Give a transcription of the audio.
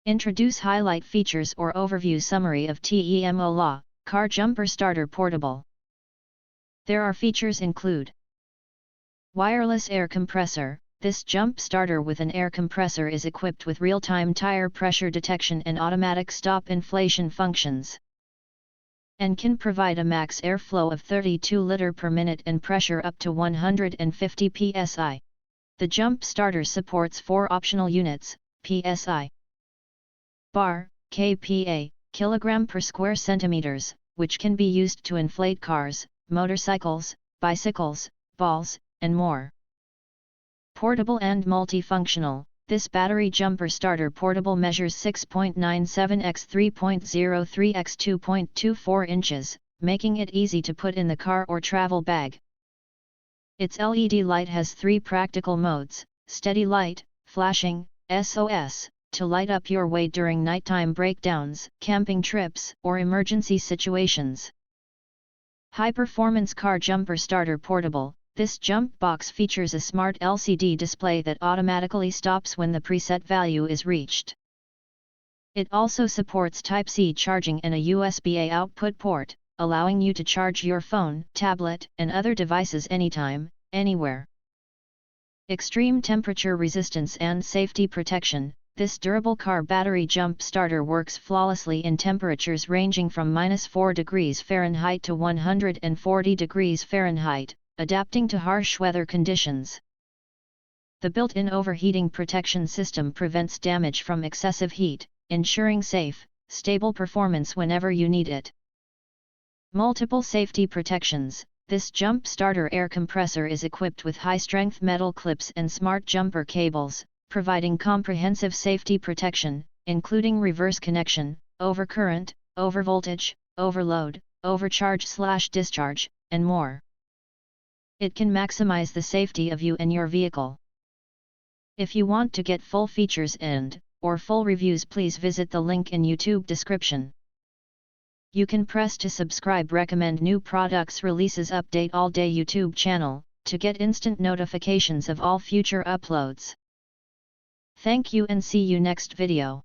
Introduce highlight features or overview summary of TEMOLA, Car Jumper Starter Portable. There are features include wireless air compressor. This jump starter with an air compressor is equipped with real-time tire pressure detection and automatic stop inflation functions, and can provide a max airflow of 32 liters per minute and pressure up to 150 psi. The jump starter supports 4 optional units, psi, bar, kPa, kilogram per square centimeters, which can be used to inflate cars, motorcycles, bicycles, balls, and more. Portable and multifunctional. This battery jumper starter portable measures 6.97 x 3.03 x 2.24 inches, making it easy to put in the car or travel bag. Its LED light has 3 practical modes: steady light, flashing, SOS, to light up your way during nighttime breakdowns, camping trips, or emergency situations. High-performance car jumper starter portable. This jump box features a smart LCD display that automatically stops when the preset value is reached. It also supports Type-C charging and a USB-A output port, allowing you to charge your phone, tablet, and other devices anytime, anywhere. Extreme temperature resistance and safety protection. This durable car battery jump starter works flawlessly in temperatures ranging from -4 degrees Fahrenheit to 140 degrees Fahrenheit, adapting to harsh weather conditions. The built-in overheating protection system prevents damage from excessive heat, ensuring safe, stable performance whenever you need it. Multiple safety protections. This jump starter air compressor is equipped with high-strength metal clips and smart jumper cables, providing comprehensive safety protection, including reverse connection, overcurrent, overvoltage, overload, overcharge/discharge, and more. It can maximize the safety of you and your vehicle. If you want to get full features or full reviews, please visit the link in YouTube description. You can press to subscribe, recommend new products releases, update all day YouTube channel, to get instant notifications of all future uploads. Thank you and see you next video.